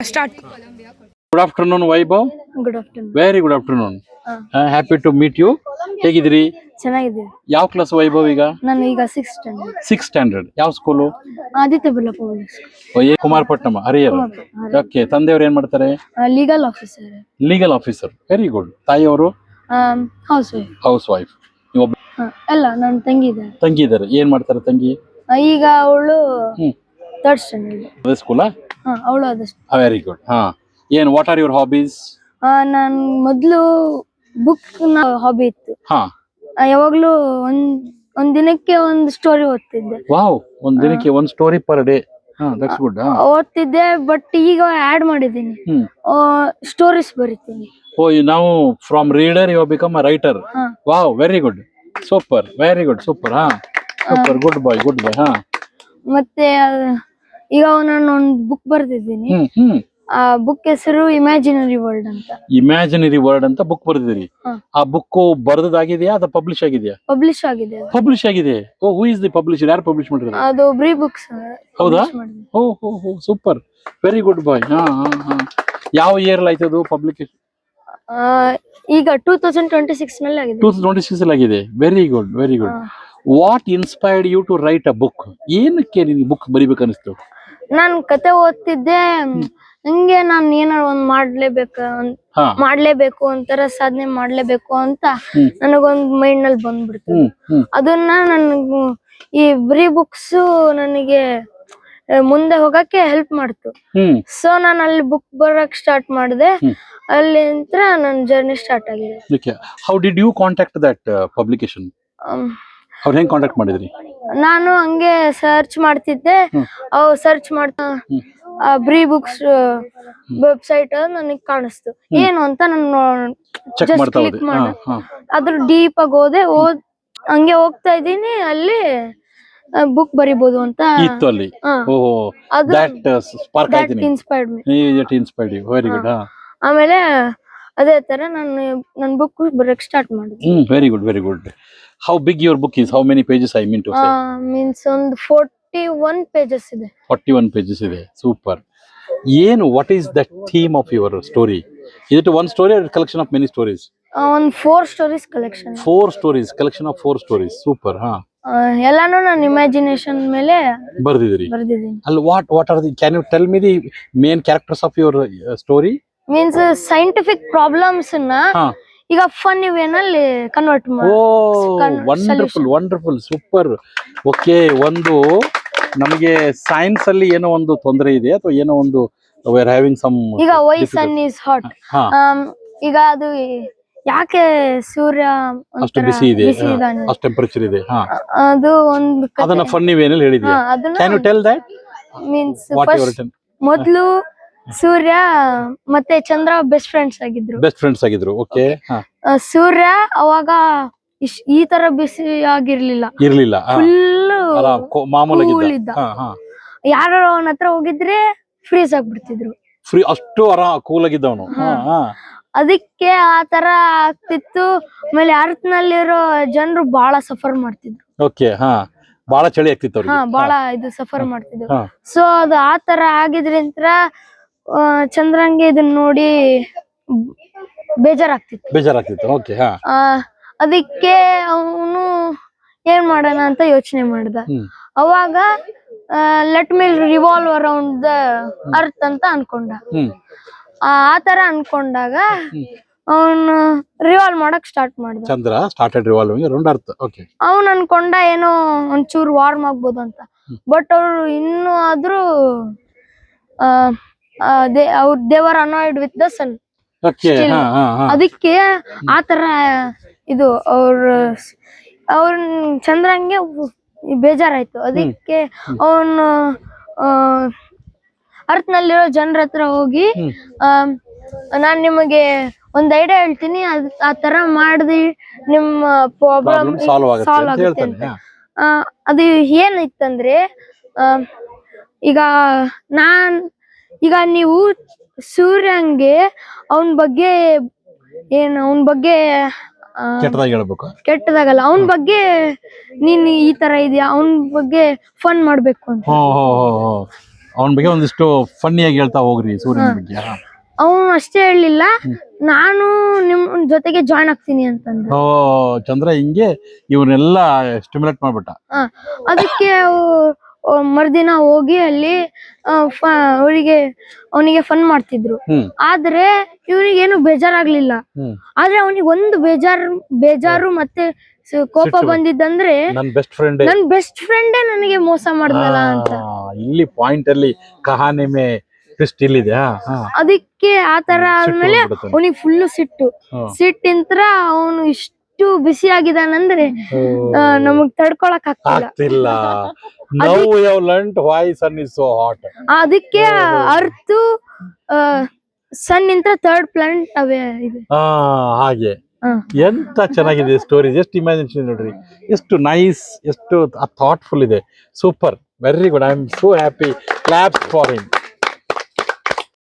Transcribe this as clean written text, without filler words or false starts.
Start. Good afternoon, Vaibhav. Good afternoon. Very good afternoon. Happy to meet you. ಹೇಗಿದ್ದೀರಿ? ಚೆನ್ನಾಗಿದ್ದೀವಿ. ಯಾವ class Vaibhav ಈಗ? ನಾನು ಈಗ 6th standard. 6th standard. ಯಾವ school? Aditya Birla public school. Kumarapattana Harihar. Okay. ತಂದೆಯವರು ಏನ್ ಮಾಡ್ತಾರೆ? Legal officer. Legal officer. Very good. ತಾಯಿಯವರು? Housewife. Housewife. ನೀವು ಅಲ್ಲ ನನ್ನ ತಂಗಿ ಇದ್ದಾರೆ. ತಂಗಿ ಇದ್ದಾರೆ. ಏನ್ ಮಾಡ್ತಾರೆ ತಂಗಿ? ಈಗ ಅವಳು 3rd standard. ಅದೇ ಸ್ಕೂಲಾ? ಅವಳು ಅದಷ್ಟು. Very good. ಏನ್ ವಾಟ್ ಆರ್ ಯುವರ್ ಹಾಬೀಸ್? ನಾನು ಮೊದಲು ಬುಕ್ ಹಾಬಿ ಇತ್ತು. ಯಾವಾಗ್ಲೂ ಒಂದ್ ದಿನಕ್ಕೆ ಒಂದು ಸ್ಟೋರಿ ಓದ್ತಿದ್ದೆ. ವಾವ್, ಒಂದ್ ದಿನಕ್ಕೆ ಒಂದು story per day. That's good. ಓದ್ತಿದ್ದೆ, ಬಟ್ ಈಗ ಆಡ್ ಮಾಡಿದ್ದೀನಿ, ಸ್ಟೋರೀಸ್ ಬರೀತೀನಿ. ನಾವು from reader you become a writer. Wow, very good, super, very good, super. Super, good boy, good boy. ಮತ್ತೆ ಈಗ ನಾನು ಒಂದು ಬುಕ್ ಬರ್ದಿದ್ದೀನಿ. ಆ ಬುಕ್ ಹೆಸರು ಇಮ್ಯಾಜಿನರಿ ವರ್ಲ್ಡ್ ಅಂತ. ಇಮ್ಯಾಜಿನರಿ ವರ್ಲ್ಡ್ ಅಂತ ಬುಕ್ ಬರ್ದಿದ್ದೀರಿ. ಆ ಬುಕ್ ಬರ್ದದಾಗಿದೆಯಾ ಅಥವಾ ಪಬ್ಲಿಷ್ ಆಗಿದೆಯಾ? ಪಬ್ಲಿಷ್ ಆಗಿದೆ. ಪಬ್ಲಿಷ್ ಆಗಿದೆ. Who is the publisher? ಯಾರು ಪಬ್ಲಿಷ್ ಮಾಡಿರೋದು? ಅದು ಬ್ರೀ ಬುಕ್ಸ್. ಹೌದಾ? ಸೂಪರ್, ವೆರಿ ಗುಡ್ ಬಾಯ್. ಯಾವ ಇಯರ್ ಆಯ್ತು ಅದು ಪಬ್ಲಿಕೇಶನ್? ಈಗ 2026 ನಲ್ಲಿ ಆಗಿದೆ. 2026 ಅಲ್ಲಿ ಆಗಿದೆ. Very good, very good. What inspired you to write a book? ಏನಕ್ಕೆ ನಿಮಗೆ ಬುಕ್ ಬರಿಬೇಕು ಅನಿಸ್ತು? ನಾನು ಕತೆ ಓದ್ತಿದ್ದೆ, ಹಂಗೆ ನಾನು ಏನಾರು ಒಂದ್ ಮಾಡ್ಲೇಬೇಕು, ಒಂಥರ ಸಾಧನೆ ಮಾಡ್ಲೇಬೇಕು ಅಂತ ನನಗೊಂದ್ ಮೈಂಡ್ ನಲ್ಲಿ ಬಂದ್ಬಿಡ್ತು. ಅದನ್ನ ನನ್ಗ ಈ ಬ್ರೀ ಬುಕ್ಸ್ ನನಗೆ ಮುಂದೆ ಹೋಗಕ್ಕೆ ಹೆಲ್ಪ್ ಮಾಡ್ತು. ಸೊ ನಾನು ಅಲ್ಲಿ ಬುಕ್ ಬರಕ್ ಸ್ಟಾರ್ಟ್ ಮಾಡಿದೆ. ಅಲ್ಲಿಂದ ನನ್ನ ಜರ್ನಿ ಸ್ಟಾರ್ಟ್ ಆಗಿದೆ. How did you contact that publication? ಅವ್ರು ಹೆಂಗ್ ಕಾಂಟ್ಯಾಕ್ಟ್ ಮಾಡಿದ್ರಿ? ನಾನು ಹಂಗೆ ಸರ್ಚ್ ಮಾಡ್ತಿದ್ದೆ. ಸರ್ಚ್ ಮಾಡ್ತಾ ಬ್ರೀ ಬುಕ್ಸ್ ವೆಬ್ಸೈಟ್ ನನಗೆ ಕಾಣಿಸ್ತು. ಏನು ಅಂತ ನಾನು ಜಸ್ಟ್ ಕ್ಲಿಕ್ ಮಾಡಿ ಅದ್ರ ಡೀಪ್ ಆಗಿ ಹಂಗೆ ಹೋಗ್ತಾ ಇದ್ದೀನಿ. ಅಲ್ಲಿ ಬುಕ್ ಬರಿಬಹುದು ಅಂತ ಇತ್ತು ಅಲ್ಲಿ. ಆಮೇಲೆ ಅದೇ ತರ ನನ್ನ ಬುಕ್ ಬರಕ್ ಸ್ಟಾರ್ಟ್ ಮಾಡಿದೆ. Very good, very good. How big your book is? How many pages I mean to say? Means ಒಂದು 41 pages ಇದೆ. 41 pages ಇದೆ. Super. What is the theme of your story? Is it one story or a collection of many stories? ಒಂದು 4 stories collection. 4 stories, collection of 4 stories. Super. ಎಲ್ಲಾನು ನಾನು imagination ಮೇಲೆ ಬರ್ದಿದ್ದೀನಿ. ಅಲ್ಲಿ what are the, can you tell me the main characters of your story? Means scientific problems na ಈಗ funny ವೇನಲ್ಲಿ convert ಮಾಡಿ. Wonderful, wonderful, super. Okay. ಒಂದು ನಮಗೆ science ಅಲ್ಲಿ ಏನೋ ಒಂದು ತೊಂದರೆ ಇದೆ ಅಥವಾ ಏನೋ ಒಂದು ವಿ ಆರ್ ಹ್ಯಾವಿಂಗ್ ಸಮ್. ಈಗ ವೈ ಸನ್ ಇಸ್ ಹಾಟ್. ಈಗ ಅದು ಯಾಕೆ ಸೂರ್ಯ ಅಷ್ಟು ಬಿಸಿ ಇದೆ, ಅಷ್ಟು ಟೆಂಪರೇಚರ್ ಇದೆ. ಅದು ಒಂದು ಅದನ್ನ ಫನ್ನಿ ವೇನಲ್ಲಿ ಹೇಳಿದ್ಯಾ? Can you tell that? Means ಮೊದಲು ಸೂರ್ಯ ಮತ್ತೆ ಚಂದ್ರ ಬೆಸ್ಟ್ ಫ್ರೆಂಡ್ಸ್ ಆಗಿದ್ರು. ಓಕೆ. ಸೂರ್ಯ ಅವಾಗ ಈ ತರ ಬಿಸಿ ಆಗಿರ್ಲಿಲ್ಲ, ಫುಲ್ ಮಾಮೂಲಿ ಇದ್ದ. ಯಾರು ಅವನ ಹತ್ರ ಹೋಗಿದ್ರೆ ಫ್ರೀಸ್ ಆಗ್ಬಿಡ್ತಿದ್ರು. ಅಷ್ಟು ಕೂಲ್ ಆಗಿದ್ದವನು. ಅದಕ್ಕೆ ಆ ತರ ಆಗ್ತಿತ್ತು. ಆಮೇಲೆ ಅರ್ತ್ ನಲ್ಲಿರೋ ಜನರು ಬಹಳ ಸಫರ್ ಮಾಡ್ತಿದ್ರು. ಓಕೆ. ಬಹಳ ಚಳಿ ಆಗ್ತಿತ್ತು ಅವ್ರಿಗೆ. ಬಹಳ ಇದು ಸಫರ್ ಮಾಡ್ತಿದ್ರು. ಸೊ ಅದು ಆ ತರ ಆಗಿದ್ರಿಂದ ಚಂದ್ರಂಗೆ ಇದನ್ನ ನೋಡಿ ಬೇಜಾರಾಗ್ತಿತ್ತು. ಓಕೆ. ಅದಕ್ಕೆ ಅವನು ಏನ್ ಮಾಡೋಣ ಅಂತ ಯೋಚನೆ ಮಾಡ್ದ. ಅವಾಗ let me revolve around the earth ಅಂತ ಅನ್ಕೊಂಡ. ಆ ತರ ಅನ್ಕೊಂಡಾಗ ಅವನು ರಿವಾಲ್ವ್ ಮಾಡಕ್ ಸ್ಟಾರ್ಟ್ ಮಾಡ್ದ. Chandra started revolving around earth. Okay. ಅವನ್ ಅನ್ಕೊಂಡ ಏನೋ ಒಂಚೂರು ವಾರ್ಮ್ ಆಗ್ಬೋದು ಅಂತ. ಬಟ್ ಅವ್ರು ಇನ್ನೂ ಆದ್ರೂ they were annoyed with the sun. ಅದಕ್ಕೆ ಆತರ ಇದು ಅವ್ರ ಚಂದ್ರಂಗೆ ಬೇಜಾರಾಯ್ತು. ಅದಕ್ಕೆ ಅವನು ಅರ್ತ್ ನಲ್ಲಿರೋ ಜನರ ಹತ್ರ ಹೋಗಿ, ನಾನ್ ನಿಮಗೆ ಒಂದ್ ಐಡಿಯಾ ಹೇಳ್ತೀನಿ, ಆ ತರ ಮಾಡಿದ್ರಿ ನಿಮ್ಮ ಪ್ರಾಬ್ಲಮ್ ಸಾಲ್ವ್ ಆಗುತ್ತೆ ಅಂತ. ಅದು ಏನಿತ್ತಂದ್ರೆ, ಈಗ ನೀವು ಸೂರ್ಯಂಗೆ ಅವನ ಬಗ್ಗೆ ಕೆಟ್ಟದಾಗಲ್ಲ, ಅವನ ಬಗ್ಗೆ ನೀನ್ ಈ ತರ ಇದೆಯಾ, ಅವನ ಬಗ್ಗೆ ಫನ್ ಮಾಡ್ಬೇಕು ಅಂತ. ಅವನ ಬಗ್ಗೆ ಒಂದಿಷ್ಟು ಫನ್ನಿಯಾಗಿ ಹೇಳ್ತಾ ಹೋಗ್ರಿ ಸೂರ್ಯನ ಬಗ್ಗೆ. ಅವನು ಅಷ್ಟೇ ಹೇಳಲಿಲ್ಲ, ನಾನು ನಿಮ್ ಜೊತೆಗೆ ಜಾಯ್ನ್ ಆಗ್ತೀನಿ ಅಂತಂದ. ಓ ಚಂದ್ರ ಹಿಂಗೆ ಇವನ್ನೆಲ್ಲ ಸ್ಟಿಮ್ಯುಲೇಟ್ ಮಾಡ್ಬಿಟ್ಟ. ಅದಕ್ಕೆ ಮರುದಿನ ಹೋಗಿ ಅಲ್ಲಿ ಅವನಿಗೆ ಫನ್ ಮಾಡ್ತಿದ್ರು. ಆದ್ರೆ ಇವನಿಗೇನು ಬೇಜಾರಾಗ್ಲಿಲ್ಲ. ಆದ್ರೆ ಅವನಿಗೆ ಒಂದು ಬೇಜಾರು ಮತ್ತೆ ಕೋಪ ಬಂದಿದ್ದಂದ್ರೆ ನನ್ನ ಬೆಸ್ಟ್ ಫ್ರೆಂಡೇ ನನಗೆ ಮೋಸ ಮಾಡಿದ್ನಲ್ಲ ಅಂತ. ಇಲ್ಲಿ ಪಾಯಿಂಟ್ ಅಲ್ಲಿ ಕಹಾನಿ ಮೇ ಟ್ವಿಸ್ಟ್ ಇಲ್ಲಿದೆ. ಅದಕ್ಕೆ ಆತರ ಆದ್ಮೇಲೆ ಅವನಿಗೆ ಫುಲ್ ಸಿಟ್ಟಿಂತ್ರ ಅವನು ಇಷ್ಟು ಬಿಸಿ ಆಗಿದಾನಂದ್ರೆ ನಮಗ್ ತಡ್ಕೊಳಕ್ ಆಗ್ತಿಲ್ಲ. Now we have learned why sun is so hot. ಅದಕ್ಕೆ ಅರ್ತ್ ಸನ್ ಇಂತ್ರ ಥರ್ಡ್ ಪ್ಲಾನೆಟ್ ಅವೇ ಇದೆ. ಹಾಗೆ ಎಂತ ಚೆನ್ನಾಗಿದೆ ಸ್ಟೋರಿ. ಜಸ್ಟ್ ಇಮ್ಯಾಜಿನೇಷನ್ ನೋಡ್ರಿ, ಎಷ್ಟು ನೈಸ್, ಎಷ್ಟು ಥಾಟ್ಫುಲ್ ಇದೆ. Super, very good. I am so happy. Claps for him.